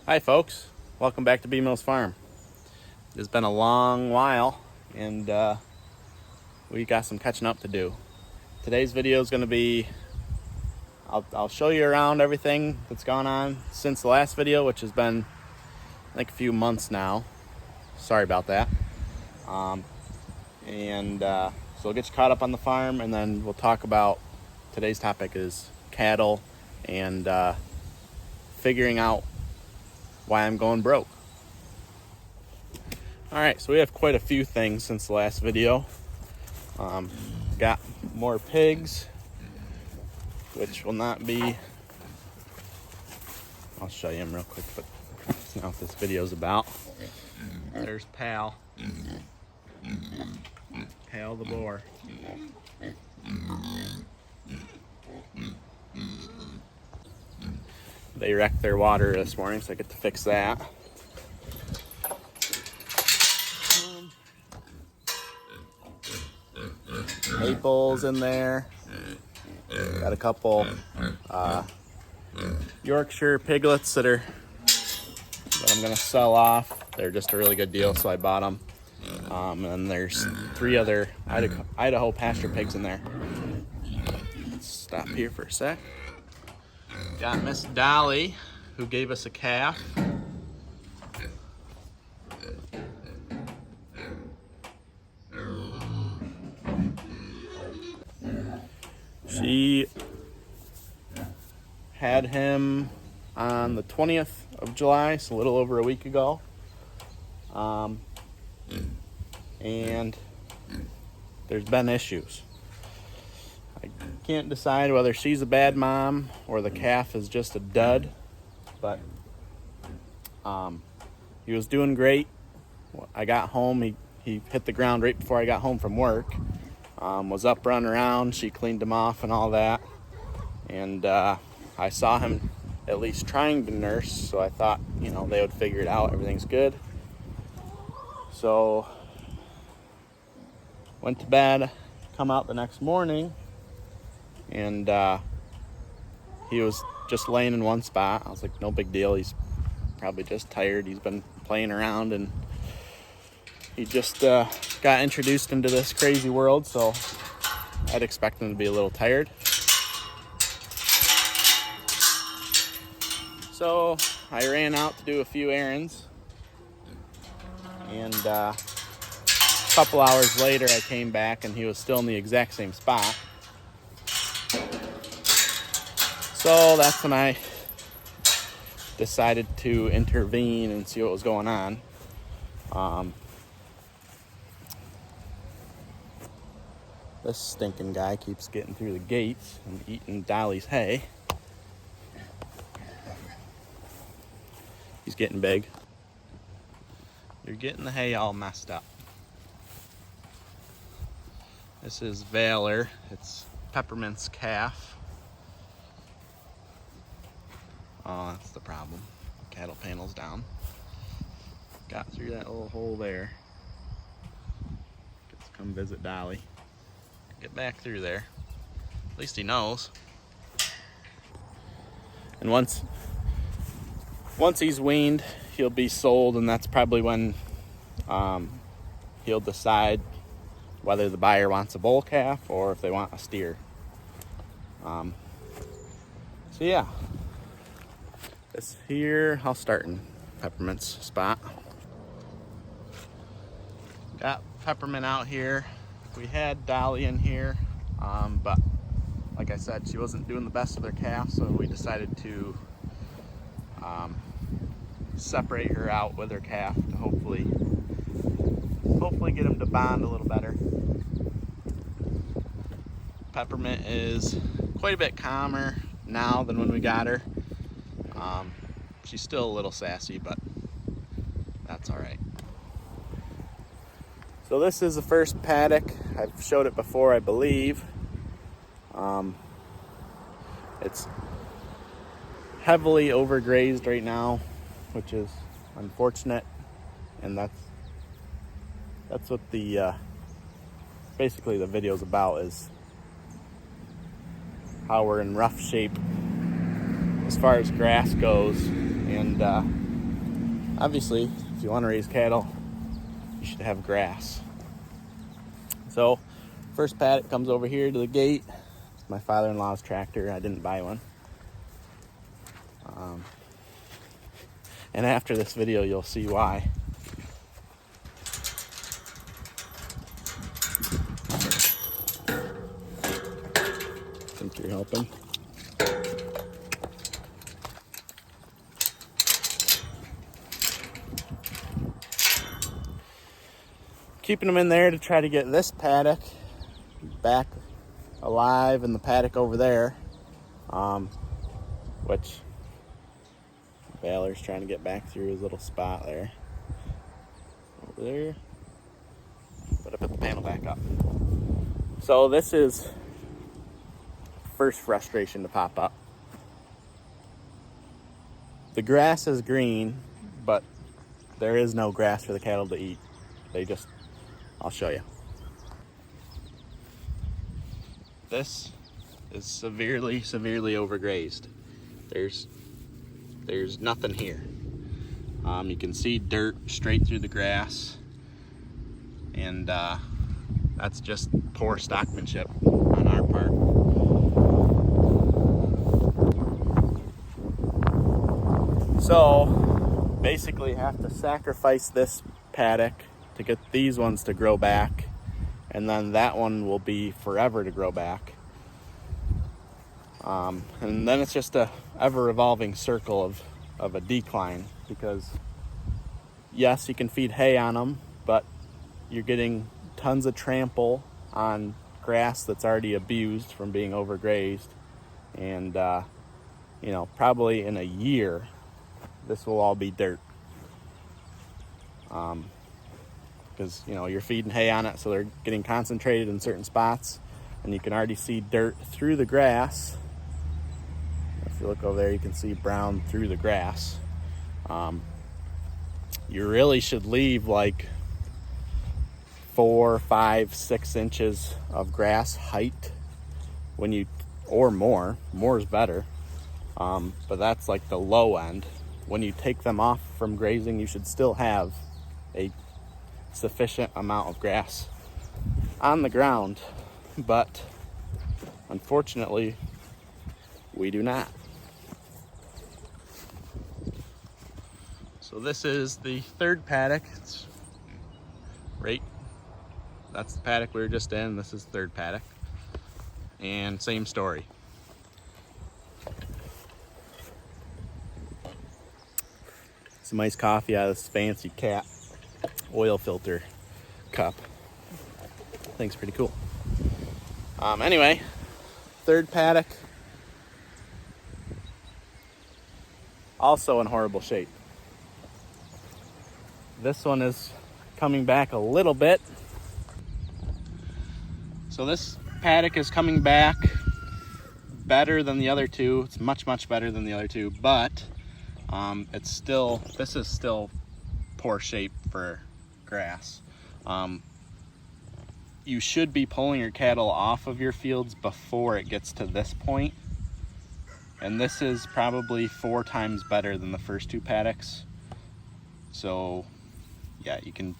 Hi folks, welcome back to B Mills Farm. It's been a long while and we got some catching up to do. Today's video is going to be, I'll show you around everything that's gone on since the last video, which has been like a few months now. Sorry about that. So we'll get you caught up on the farm, and then we'll talk about today's topic is cattle and figuring out why I'm going broke. Alright, so we have quite a few things since the last video. Got more pigs, which will not be, I'll show you them real quick, but that's not what this video's about. There's Pal. Pal the boar. They wrecked their water this morning, so I get to fix that. Maple's in there. Got a couple Yorkshire piglets that I'm gonna sell off. They're just a really good deal, so I bought them. And there's 3 other Idaho pasture pigs in there. Let's stop here for a sec. Got Miss Dolly, who gave us a calf. She had him on the 20th of July, so a little over a week ago. And there's been issues. I can't decide whether she's a bad mom or the calf is just a dud, but he was doing great. I got home, he hit the ground right before I got home from work. Was up running around, she cleaned him off and all that, and I saw him at least trying to nurse, so I thought, they would figure it out, everything's good. So went to bed, come out the next morning, and he was just laying in one spot. I was like, no big deal, he's probably just tired, he's been playing around, and he just got introduced into this crazy world, so I'd expect him to be a little tired. So I ran out to do a few errands, and a couple hours later I came back and he was still in the exact same spot. So that's when I decided to intervene and see what was going on. This stinking guy keeps getting through the gates and eating Dolly's hay. He's getting big. You're getting the hay all messed up. This is Valor. It's Peppermint's calf. Oh, that's the problem. Cattle panel's down. Got through that little hole there. Gets to come visit Dolly. Get back through there. At least he knows. And once he's weaned, he'll be sold, and that's probably when he'll decide whether the buyer wants a bull calf or if they want a steer. So yeah, this here, I'll start in Peppermint's spot. Got Peppermint out here. We had Dolly in here, but like I said, she wasn't doing the best with her calf, so we decided to separate her out with her calf to hopefully get them to bond a little better. Peppermint is quite a bit calmer now than when we got her. She's still a little sassy, but that's all right. So this is the first paddock. I've showed it before, I believe. It's heavily overgrazed right now, which is unfortunate, and that's what the basically the video's about, is how we're in rough shape as far as grass goes, and obviously, if you want to raise cattle, you should have grass. So, first paddock comes over here to the gate. It's my father-in-law's tractor. I didn't buy one. And after this video, you'll see why. Think you're helping? Keeping them in there to try to get this paddock back alive and the paddock over there, which Baylor's trying to get back through his little spot there. Over there. But I put the panel back up. So this is first frustration to pop up. The grass is green, but there is no grass for the cattle to eat. I'll show you. This is severely overgrazed. There's nothing here. You can see dirt straight through the grass, and that's just poor stockmanship on our part. So basically have to sacrifice this paddock to get these ones to grow back, and then that one will be forever to grow back. And then it's just a ever-evolving circle of a decline, because yes, you can feed hay on them, but you're getting tons of trample on grass that's already abused from being overgrazed. And probably in a year this will all be dirt, because you're feeding hay on it, so they're getting concentrated in certain spots, and you can already see dirt through the grass. If you look over there, you can see brown through the grass. You really should leave like 4, 5, 6 inches of grass height or more. More is better, but that's like the low end. When you take them off from grazing, you should still have a sufficient amount of grass on the ground, but unfortunately we do not. So this is the third paddock. That's the paddock we were just in. This is the third paddock, and same story. Some iced coffee out of this fancy cat oil filter cup. Thing's pretty cool. Anyway, third paddock, also in horrible shape. This one is coming back a little bit. So this paddock is coming back better than the other two. It's much better than the other two, but this is still poor shape for grass. You should be pulling your cattle off of your fields before it gets to this point, and this is probably 4 times better than the first 2 paddocks. So yeah, you can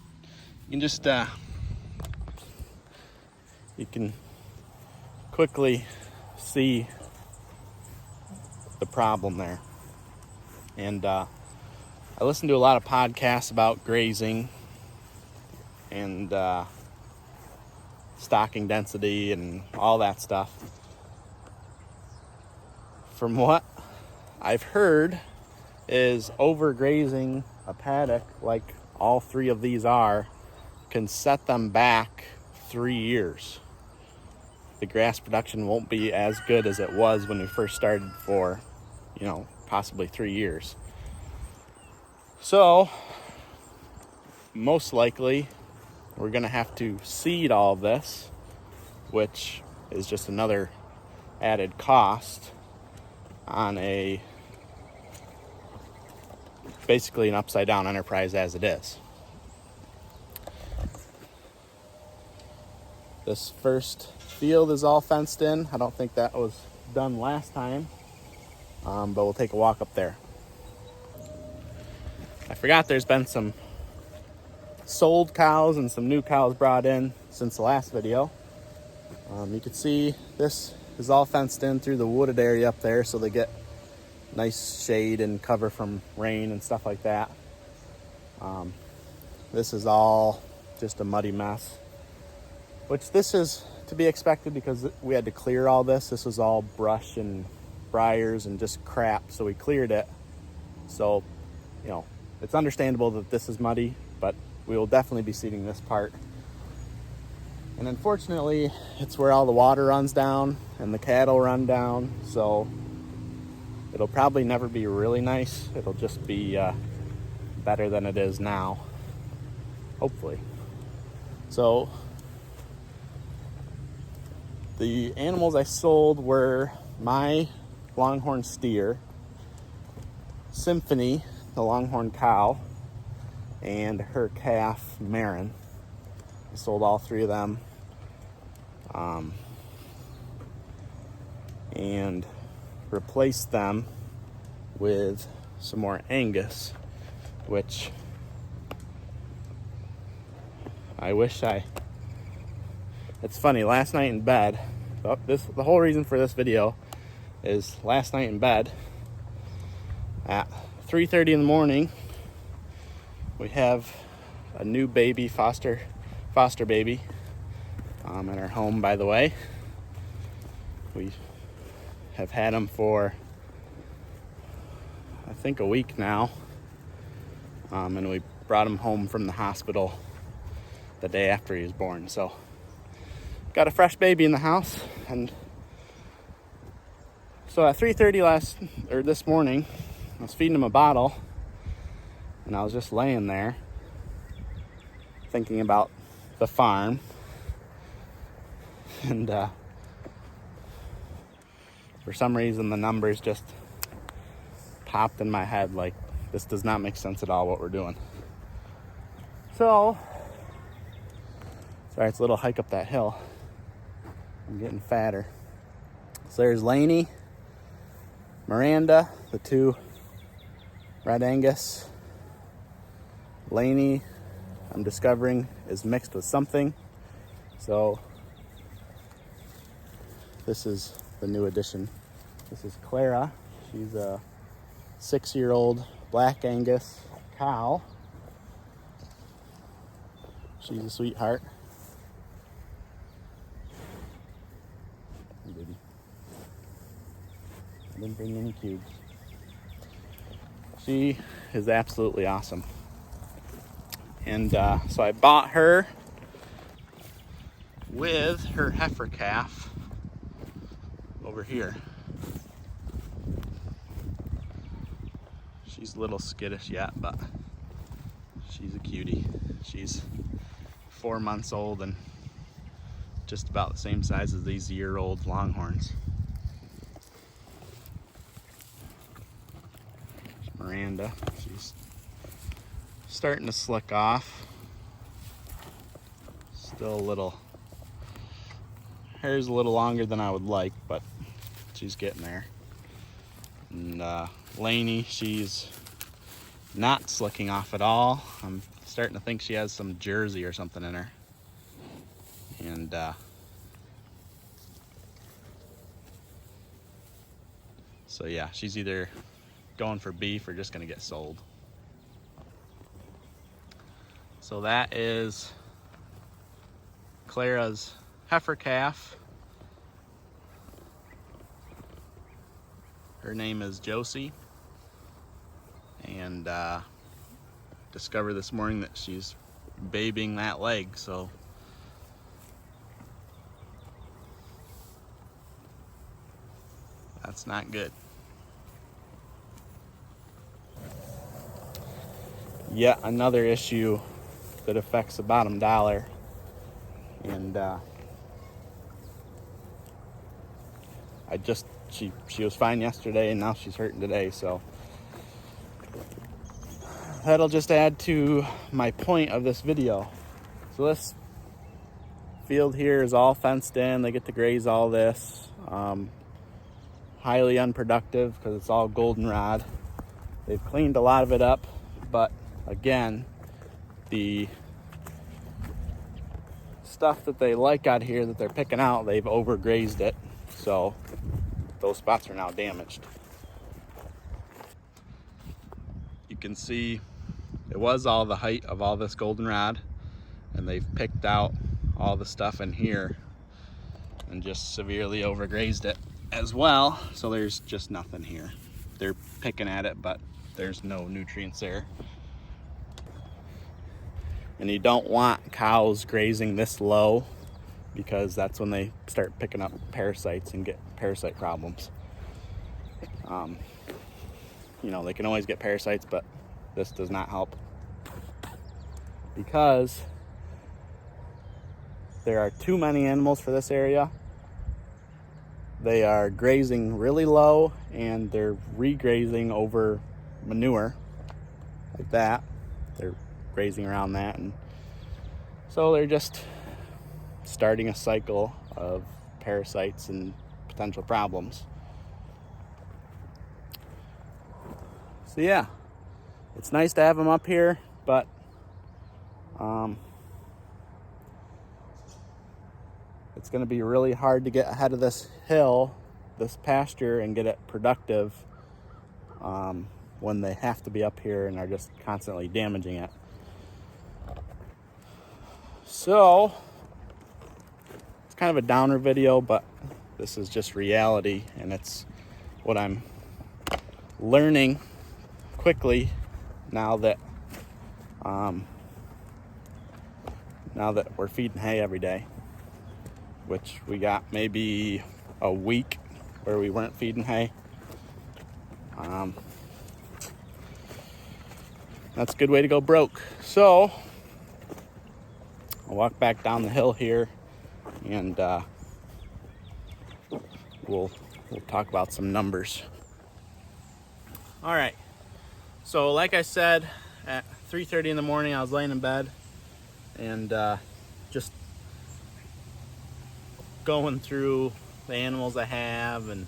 quickly see the problem there. And I listen to a lot of podcasts about grazing and stocking density and all that stuff. From what I've heard is overgrazing a paddock like all 3 of these can set them back 3 years. The grass production won't be as good as it was when we first started for, possibly 3 years. So, most likely, we're going to have to seed all of this, which is just another added cost on basically an upside down enterprise as it is. This first field is all fenced in. I don't think that was done last time, but we'll take a walk up there. I forgot there's been some sold cows and some new cows brought in since the last video. You can see this is all fenced in through the wooded area up there, so they get nice shade and cover from rain and stuff like that. This is all just a muddy mess, which this is to be expected because we had to clear all this. This was all brush and briars and just crap, so we cleared it. So, you know, it's understandable that this is muddy, but we will definitely be seeding this part. And unfortunately, it's where all the water runs down and the cattle run down, so it'll probably never be really nice. It'll just be better than it is now, hopefully. So the animals I sold were my longhorn steer, Symphony, the longhorn cow, and her calf, Marin. I sold all three of them. And replaced them with some more Angus, which I wish it's funny, last night in bed, the whole reason for this video is last night in bed at 3:30 in the morning, we have a new baby, foster baby, in our home, by the way. We have had him for, I think, a week now, and we brought him home from the hospital the day after he was born. So got a fresh baby in the house. And so at 3:30 this morning, I was feeding him a bottle, and I was just laying there thinking about the farm, and for some reason the numbers just popped in my head, like, this does not make sense at all what we're doing. So sorry, it's a little hike up that hill. I'm getting fatter. So there's Laney, Miranda, the two Red Angus. Laney, I'm discovering, is mixed with something. So this is the new addition. This is Clara. She's a 6-year-old Black Angus cow. She's a sweetheart. Hey, baby. I didn't bring any cubes. She is absolutely awesome. And so I bought her with her heifer calf over here. She's a little skittish yet, but she's a cutie. She's 4 months old and just about the same size as these year-old longhorns. Miranda, she's starting to slick off. Still a little, hair's a little longer than I would like, but she's getting there. And Laney, she's not slicking off at all. I'm starting to think she has some Jersey or something in her. And so yeah, she's either going for beef or just gonna get sold. So that is Clara's heifer calf. Her name is Josie, and discovered this morning that she's babying that leg, so that's not good. Yet another issue that affects the bottom dollar, and she was fine yesterday and now she's hurting today, so that'll just add to my point of this video. So this field here is all fenced in. They get to graze all this. Highly unproductive because it's all goldenrod. They've cleaned a lot of it up, but again, the stuff that they like out here that they're picking out, they've overgrazed it, so those spots are now damaged. You can see it was all the height of all this goldenrod, and they've picked out all the stuff in here and just severely overgrazed it as well, so there's just nothing here. They're picking at it, but there's no nutrients there. And you don't want cows grazing this low, because that's when they start picking up parasites and get parasite problems. You know, they can always get parasites, but this does not help, because there are too many animals for this area. They are grazing really low, and they're regrazing over manure like that. They're grazing around that, and so they're just starting a cycle of parasites and potential problems. So yeah, it's nice to have them up here, but it's going to be really hard to get ahead of this hill, this pasture, and get it productive when they have to be up here and are just constantly damaging it. So it's kind of a downer video, but this is just reality, and it's what I'm learning quickly now that we're feeding hay every day, which we got maybe a week where we weren't feeding hay. That's a good way to go broke. So I'll walk back down the hill here, and we'll talk about some numbers. All right. So like I said, at 3:30 in the morning, I was laying in bed and just going through the animals I have and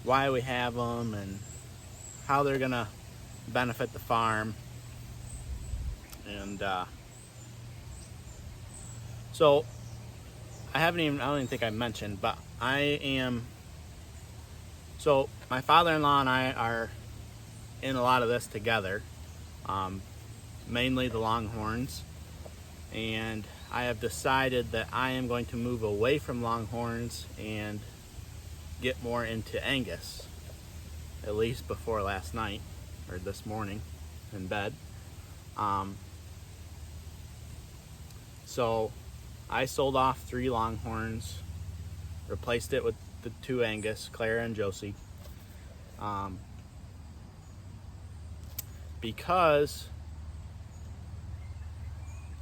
why we have them and how they're gonna benefit the farm. And so I don't even think I mentioned, but so my father-in-law and I are in a lot of this together, mainly the Longhorns, and I have decided that I am going to move away from Longhorns and get more into Angus, at least before last night or this morning in bed. So I sold off 3 Longhorns, replaced it with the 2 Angus, Clara and Josie, because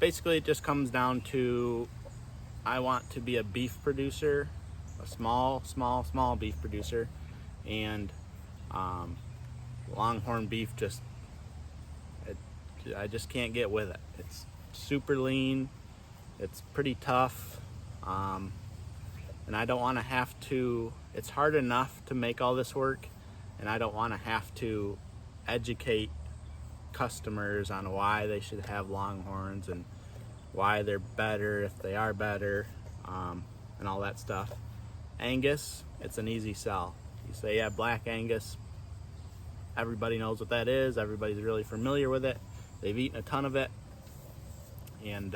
basically it just comes down to, I want to be a beef producer, a small beef producer, and Longhorn beef I just can't get with it. It's super lean, it's pretty tough, and I don't want to have to, it's hard enough to make all this work, and I don't want to have to educate customers on why they should have Longhorns and why they're better if they are better, and all that stuff. Angus, it's an easy sell. You say, yeah, black Angus, everybody knows what that is, everybody's really familiar with it, they've eaten a ton of it, and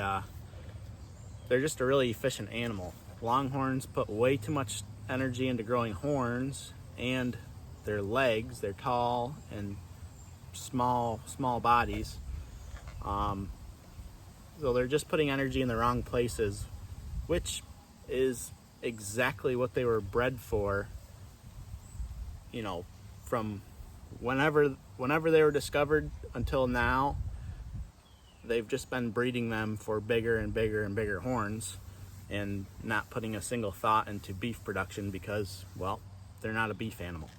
they're just a really efficient animal. Longhorns put way too much energy into growing horns, and their legs, they're tall and small bodies, so they're just putting energy in the wrong places, which is exactly what they were bred for, you know, from whenever they were discovered until now. They've just been breeding them for bigger and bigger and bigger horns, and not putting a single thought into beef production, because, well, they're not a beef animal.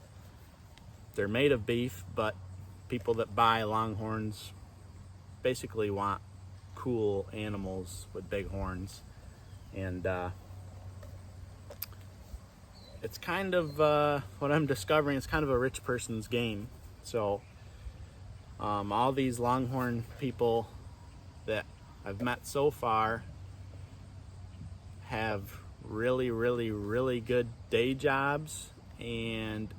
They're made of beef, but people that buy Longhorns basically want cool animals with big horns, and it's kind of what I'm discovering, it's kind of a rich person's game. So All these Longhorn people that I've met so far have really good day jobs, and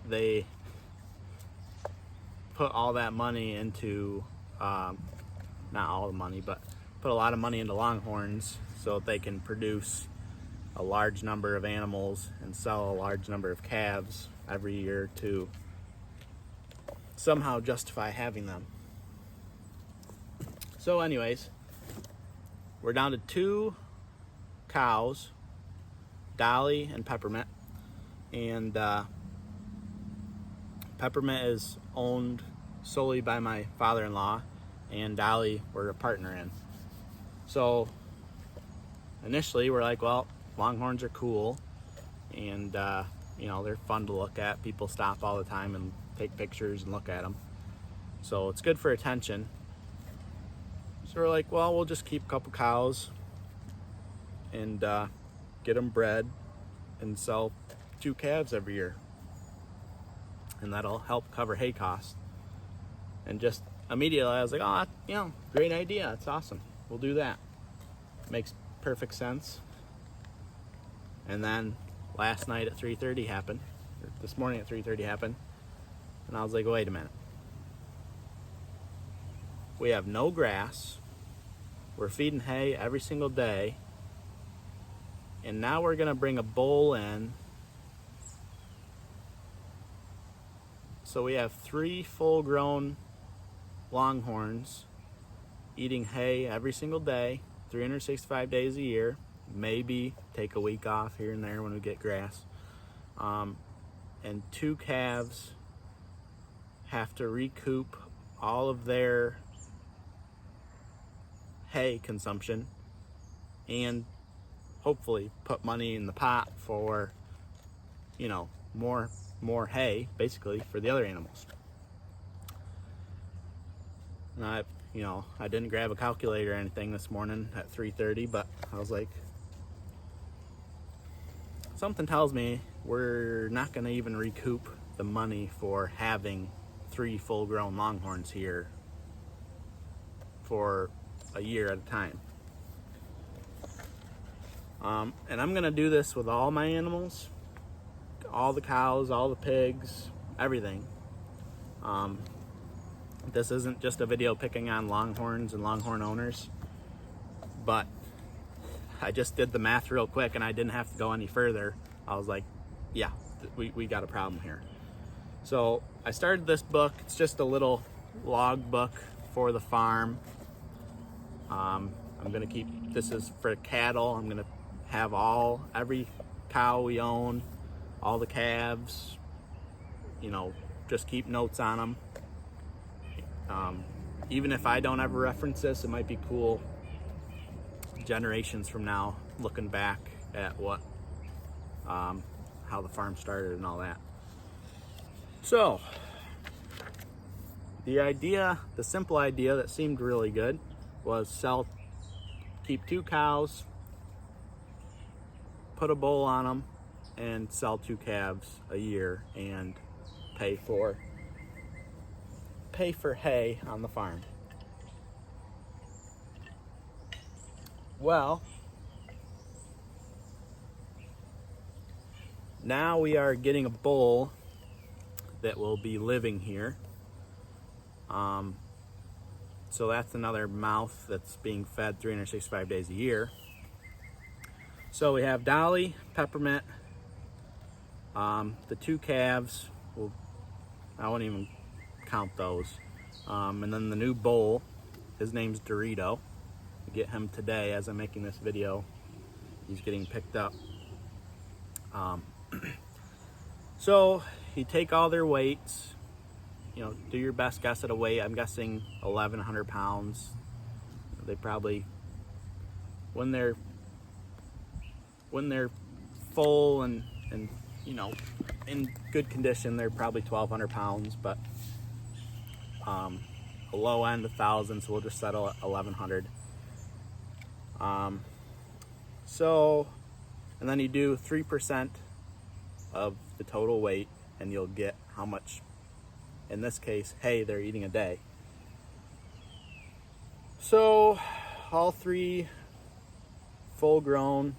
they put all that money into, not all the money, but put a lot of money into Longhorns so that they can produce a large number of animals and sell a large number of calves every year to somehow justify having them. So anyways, we're down to 2 cows, Dolly and Peppermint. And Peppermint is owned solely by my father-in-law, and Dolly we're a partner in. So initially we're like, well, Longhorns are cool, and you know, they're fun to look at. People stop all the time and take pictures and look at them, so it's good for attention. So we're like, well, we'll just keep a couple cows and get them bred and sell 2 calves every year, and that'll help cover hay costs. And just immediately I was like, oh, you know, great idea, it's awesome, we'll do that. Makes perfect sense. And then last night at 3:30 happened, or this morning at 3:30 happened, and I was like, wait a minute. We have no grass, we're feeding hay every single day, and now we're gonna bring a bull in. So we have 3 full-grown Longhorns eating hay every single day, 365 days a year. Maybe take a week off here and there when we get grass. And 2 calves have to recoup all of their hay consumption and hopefully put money in the pot for, you know, more hay, basically, for the other animals. And I didn't grab a calculator or anything this morning at 3:30, but I was like, something tells me we're not going to even recoup the money for having 3 full-grown Longhorns here for a year at a time. And I'm going to do this with all my animals, all the cows, all the pigs, everything. This isn't just a video picking on Longhorns and Longhorn owners, but I just did the math real quick and I didn't have to go any further. I was like, yeah, we got a problem here. So I started this book. It's just a little log book for the farm. I'm gonna keep, this is for cattle. I'm gonna have every cow we own, all the calves, you know, just keep notes on them. Even if I don't ever reference this, it might be cool generations from now, looking back at what, how the farm started and all that. So the simple idea that seemed really good was keep 2 cows, put a bull on them, and sell 2 calves a year and pay for hay on the farm. Well, now we are getting a bull that will be living here. So that's another mouth that's being fed 365 days a year. So we have Dolly, Peppermint, the 2 calves. I won't even count those. And then the new bull, his name's Dorito. I get him today as I'm making this video. He's getting picked up. So you take all their weights, you know, do your best guess at a weight. I'm guessing 1,100 pounds. They probably, when they're full and you know, in good condition, they're probably 1,200 pounds, but a low end 1,000, so we'll just settle at 1,100. So, and then you do 3% of the total weight, and you'll get how much in this case, hay they're eating a day. So all 3 full grown.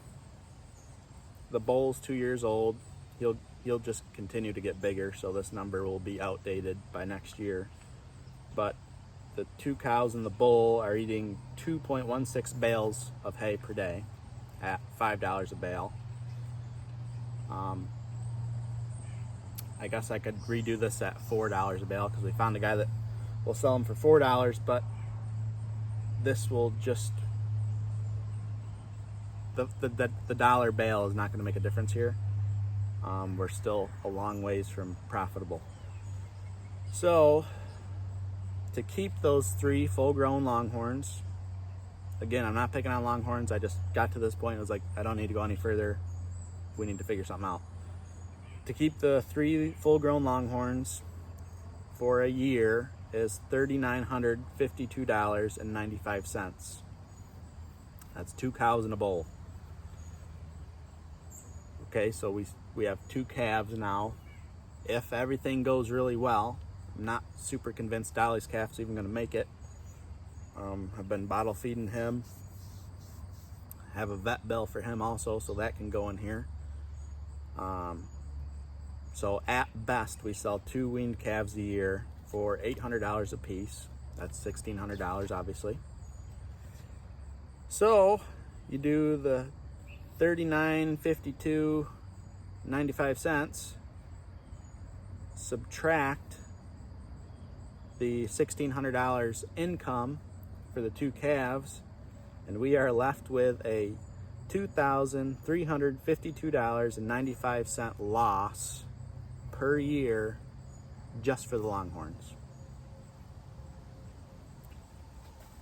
The bull's 2 years old. He'll just continue to get bigger, so this number will be outdated by next year. But the 2 cows and the bull are eating 2.16 bales of hay per day at $5 a bale. I guess I could redo this at $4 a bale because we found a guy that will sell them for $4, but this will just, the dollar bale is not going to make a difference here. We're still a long ways from profitable. So to keep those 3 full-grown longhorns, again, I'm not picking on longhorns. I just got to this point and was like, I don't need to go any further. We need to figure something out. To keep the 3 full-grown longhorns for a year is $3,952.95. That's 2 cows and a bull. Okay, so we have 2 calves now. If everything goes really well, I'm not super convinced Dolly's calf's even going to make it. I've been bottle feeding him. Have a vet bill for him also, so that can go in here. So at best, we sell 2 weaned calves a year for $800 a piece. That's $1,600, obviously. So you do the $39.52.95, subtract the $1,600 income for the 2 calves, and we are left with a $2,352.95 loss per year just for the longhorns.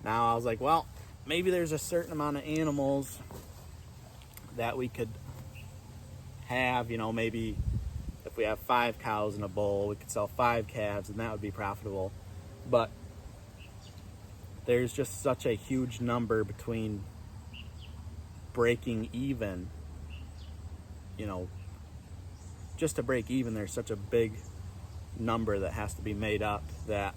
Now I was like, well, maybe there's a certain amount of animals that we could have, maybe if we have 5 cows and a bull, we could sell 5 calves and that would be profitable. But there's just such a huge number between breaking even, just to break even, there's such a big number that has to be made up that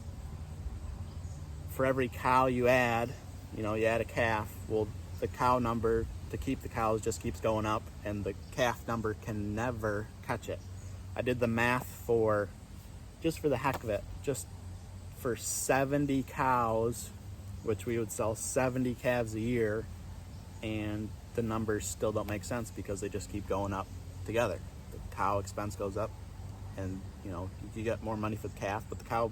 for every cow you add, you add a calf, well, the cow number to keep the cows just keeps going up and the calf number can never catch it. I did the math just for the heck of it, just for 70 cows, which we would sell 70 calves a year, and the numbers still don't make sense because they just keep going up together. The cow expense goes up and you get more money for the calf, but the cow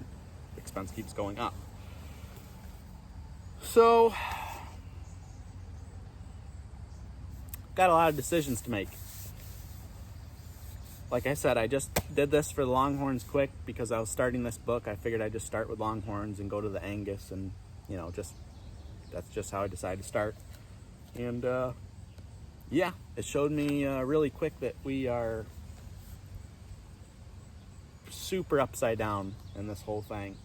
expense keeps going up. So got a lot of decisions to make. Like I said, I just did this for the longhorns quick because I was starting this book. I figured I'd just start with longhorns and go to the Angus, and that's just how I decided to start. And yeah, it showed me really quick that we are super upside down in this whole thing.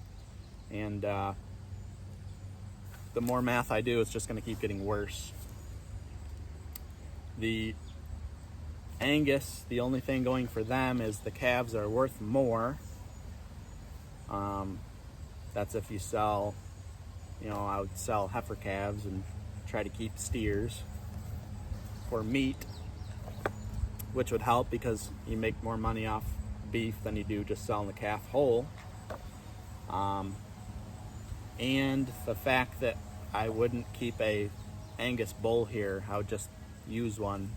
And the more math I do, it's just going to keep getting worse. The Angus, the only thing going for them is the calves are worth more. That's if you sell, I would sell heifer calves and try to keep steers for meat, which would help because you make more money off beef than you do just selling the calf whole. And the fact that I wouldn't keep a Angus bull here, I would just use one,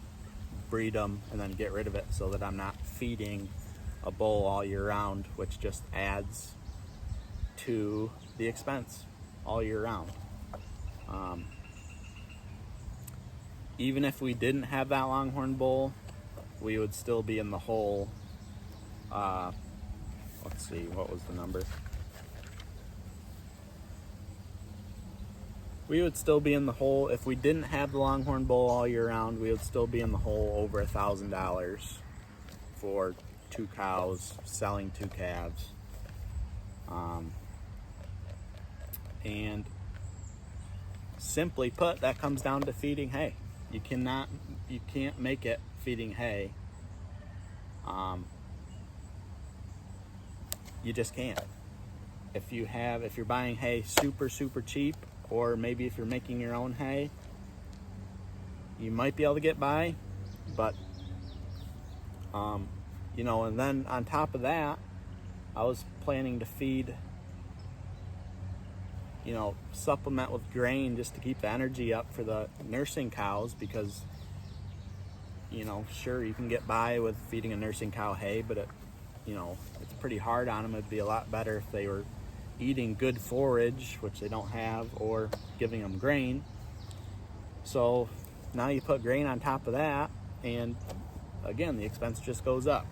breed them, and then get rid of it so that I'm not feeding a bull all year round, which just adds to the expense all year round. Even if we didn't have that longhorn bull, we would still be in the hole. Let's see, what was the number? We would still be in the hole. If we didn't have the longhorn bull all year round, we would still be in the hole over $1,000 for 2 cows, selling 2 calves. And simply put, that comes down to feeding hay. You can't make it feeding hay. You just can't. if you're buying hay super cheap, or maybe if you're making your own hay, you might be able to get by. But you know, and then on top of that, I was planning to feed, you know, supplement with grain just to keep the energy up for the nursing cows, because, you know, sure, you can get by with feeding a nursing cow hay, but it, you know, it's pretty hard on them. It'd be a lot better if they were eating good forage, which they don't have, or giving them grain. So now you put grain on top of that, and again, the expense just goes up.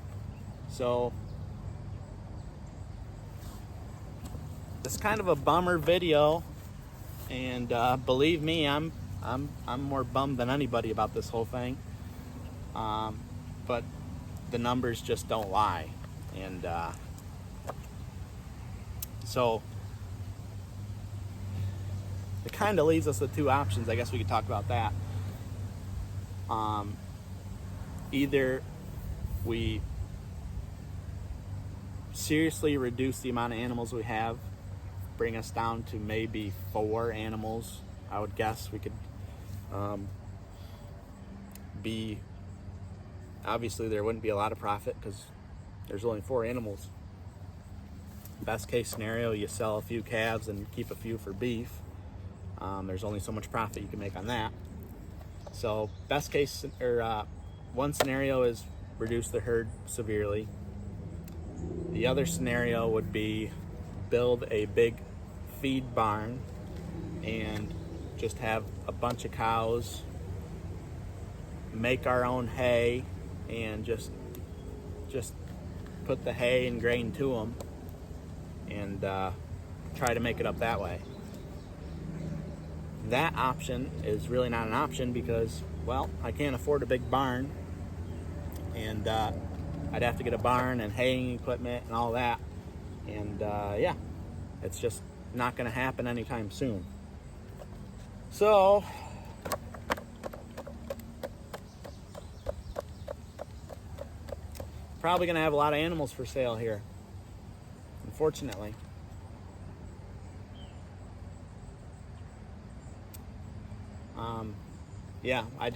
So it's kind of a bummer video, and believe me, I'm more bummed than anybody about this whole thing. But the numbers just don't lie, and so it kind of leaves us with two options. I guess we could talk about that. Either we seriously reduce the amount of animals we have, bring us down to maybe 4 animals. I would guess we could be, obviously there wouldn't be a lot of profit because there's only 4 animals. Best case scenario, you sell a few calves and keep a few for beef. There's only so much profit you can make on that. So best case, or one scenario is reduce the herd severely. The other scenario would be build a big feed barn and just have a bunch of cows, make our own hay, and just put the hay and grain to them, and try to make it up that way. That option is really not an option because, well, I can't afford a big barn, and I'd have to get a barn and haying equipment and all that, and yeah, it's just not going to happen anytime soon. So probably going to have a lot of animals for sale here, unfortunately. Yeah, I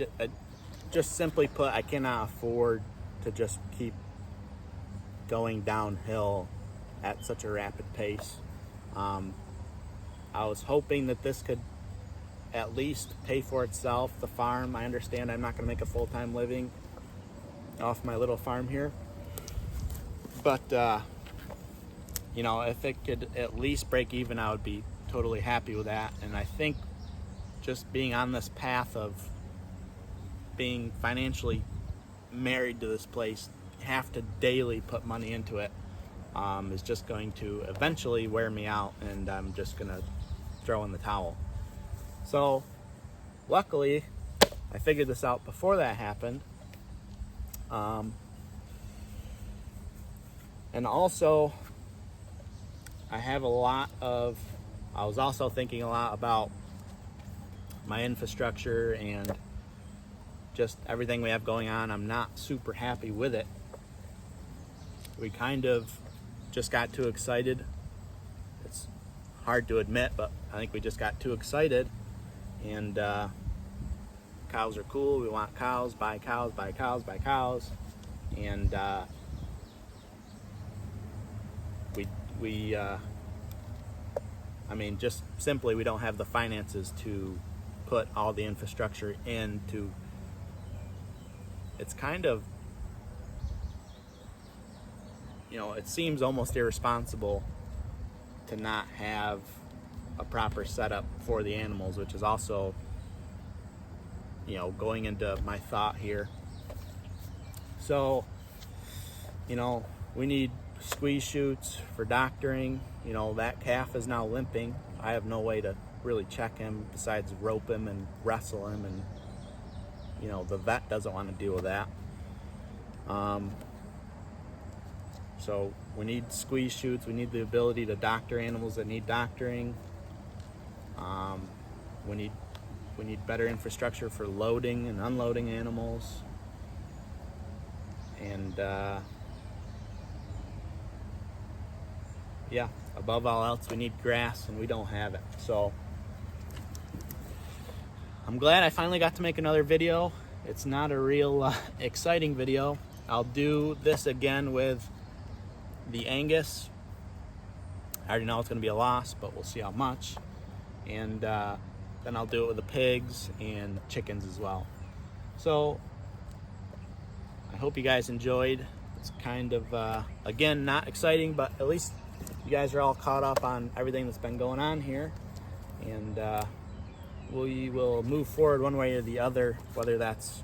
just simply put, I cannot afford to just keep going downhill at such a rapid pace. I was hoping that this could at least pay for itself, the farm. I understand I'm not going to make a full-time living off my little farm here, but you know, if it could at least break even, I would be totally happy with that. And I think just being on this path of being financially married to this place, have to daily put money into it, is just going to eventually wear me out, and I'm just gonna throw in the towel. So luckily I figured this out before that happened, and also I was also thinking a lot about my infrastructure and just everything we have going on. I'm not super happy with it. We kind of just got too excited. It's hard to admit, but I think we just got too excited, and cows are cool. We want cows, buy cows, buy cows, buy cows, and I mean, just simply, we don't have the finances to put all the infrastructure into. It's kind of, you know, it seems almost irresponsible to not have a proper setup for the animals, which is also, you know, going into my thought here. So, you know, we need squeeze chutes for doctoring. You know, that calf is now limping. I have no way to really check him besides rope him and wrestle him, and you know, the vet doesn't want to deal with that. So we need squeeze chutes. We need the ability to doctor animals that need doctoring. We need better infrastructure for loading and unloading animals. And yeah, above all else, we need grass, and we don't have it. So I'm glad I finally got to make another video. It's not a real exciting video. I'll do this again with the Angus. I already know it's going to be a loss, but we'll see how much. And then I'll do it with the pigs and chickens as well. So I hope you guys enjoyed. It's kind of, again, not exciting, but at least you guys are all caught up on everything that's been going on here. And we will move forward one way or the other, whether that's,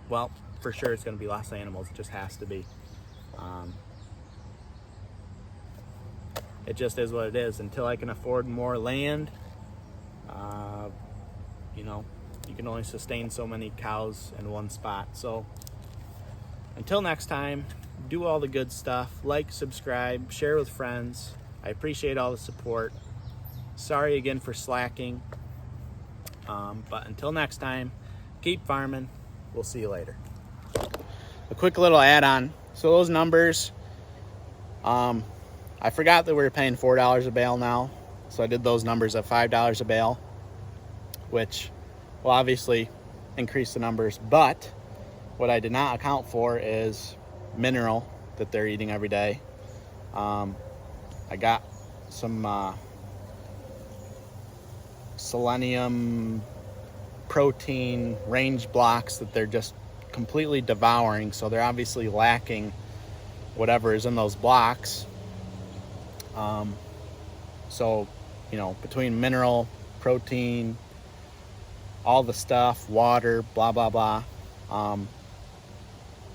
well, for sure it's going to be less animals. It just has to be. It just is what it is. Until I can afford more land, you know, you can only sustain so many cows in one spot. So until next time, do all the good stuff. Like, subscribe, share with friends. I appreciate all the support. Sorry again for slacking. But until next time, keep farming. We'll see you later. A quick little add-on. So those numbers, I forgot that we were paying $4 a bale now. So I did those numbers at $5 a bale, which will obviously increase the numbers. But what I did not account for is mineral that they're eating every day. I got some selenium protein range blocks that they're just completely devouring. So they're obviously lacking whatever is in those blocks. So, you know, between mineral, protein, all the stuff, water, blah, blah, blah.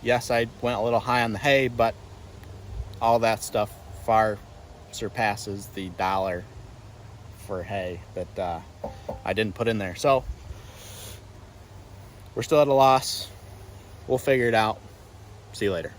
Yes, I went a little high on the hay, but all that stuff far surpasses the $1 for hay that I didn't put in there. So we're still at a loss. We'll figure it out. See you later.